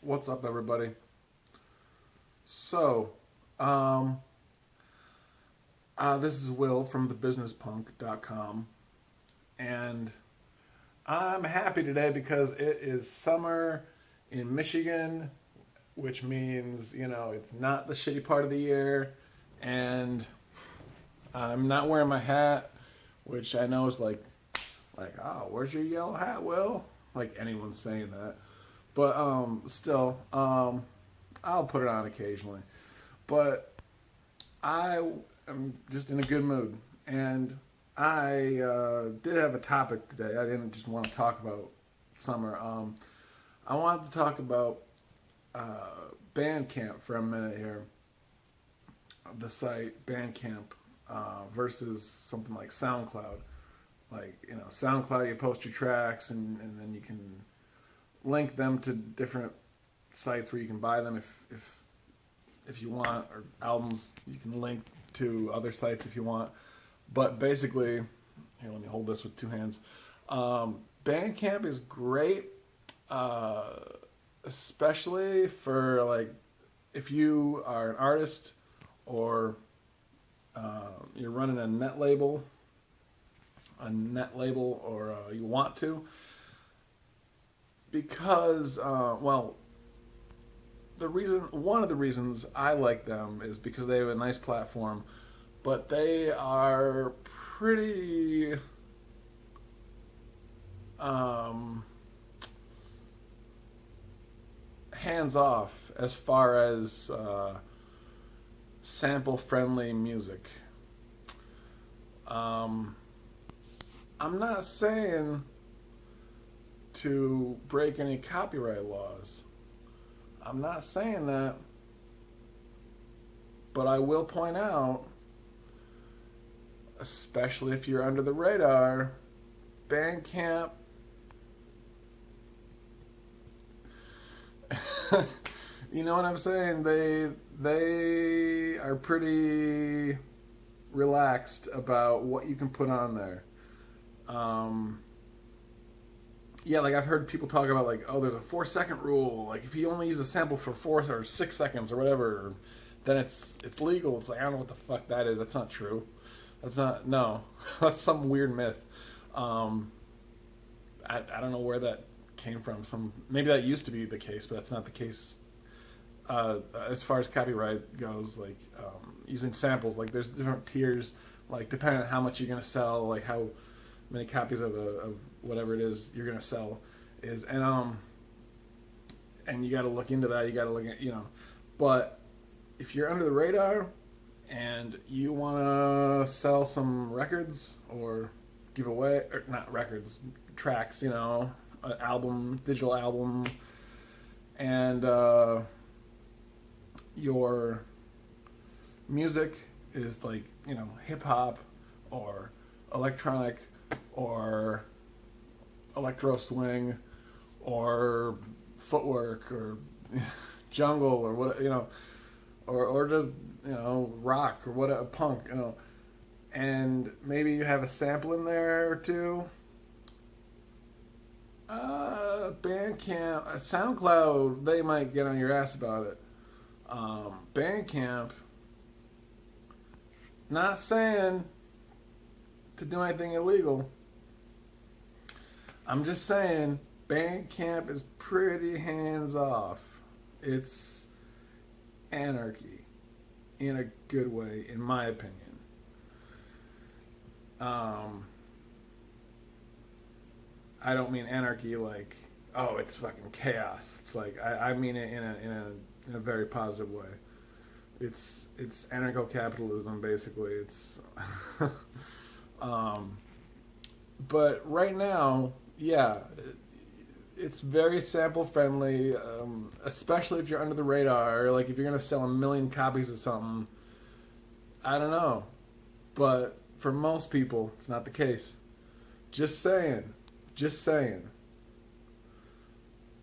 What's up, everybody? So, um, this is Will from thebusinesspunk.com, and I'm happy today because it is summer in Michigan, which means, it's not the shitty part of the year, and I'm not wearing my hat, which I know is oh, where's your yellow hat, Will? Like anyone's saying that. But still, I'll put it on occasionally. But I am just in a good mood. And I did have a topic today. I didn't just want to talk about summer. I wanted to talk about Bandcamp for a minute here. The site Bandcamp versus something like SoundCloud. SoundCloud, you post your tracks and then you can link them to different sites where you can buy them if you want, or albums you can link to other sites if you want. But basically, here, let me hold this with two hands. Bandcamp is great, especially for if you are an artist or you're running a net label, or you want to. Because, one of the reasons I like them is because they have a nice platform, but they are pretty hands off as far as sample friendly music. I'm not saying to break any copyright laws. I'm not saying that, but I will point out, especially if you're under the radar, Bandcamp you know what I'm saying? They are pretty relaxed about what you can put on there. I've heard people talk about there's a 4-second rule. If you only use a sample for 4 or 6 seconds or whatever, then it's legal. It's I don't know what the fuck that is. That's not true. No. That's some weird myth. I don't know where that came from. Maybe that used to be the case, but that's not the case. As far as copyright goes, using samples, there's different tiers, depending on how much you're gonna sell, how many copies of whatever it is you're gonna sell is, and you got to look into that. You got to look at but if you're under the radar and you want to sell some records or give away, or not records, tracks, an album, digital album, and your music is hip hop or electronic or electro swing or footwork or jungle or what, or just rock or what, punk, and maybe you have a sample in there or two. Bandcamp, SoundCloud, they might get on your ass about it. Bandcamp, not saying to do anything illegal. I'm just saying Bandcamp is pretty hands off. It's anarchy in a good way, in my opinion. I don't mean anarchy it's fucking chaos. It's I mean it in a very positive way. It's anarcho-capitalism, basically. It's but right now, it's very sample friendly, especially if you're under the radar, or if you're gonna sell 1 million copies of something. I don't know, but for most people, it's not the case. Just saying.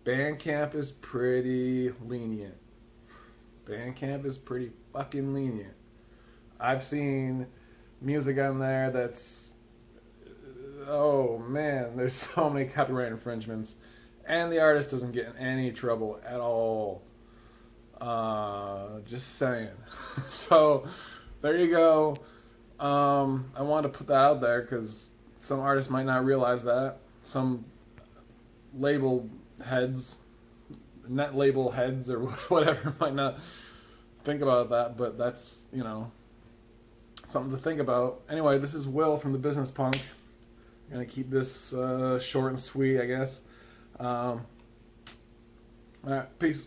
Bandcamp is pretty lenient. Bandcamp is pretty fucking lenient. I've seen music on there that's, oh man, there's so many copyright infringements, And the artist doesn't get in any trouble at all. Just saying. So, there you go. I wanted to put that out there because some artists might not realize that. Some label heads, net label heads or whatever might not think about that, but that's, you know, something to think about. Anyway, this is Will from The Business Punk. I'm going to keep this short and sweet, I guess. All right, peace.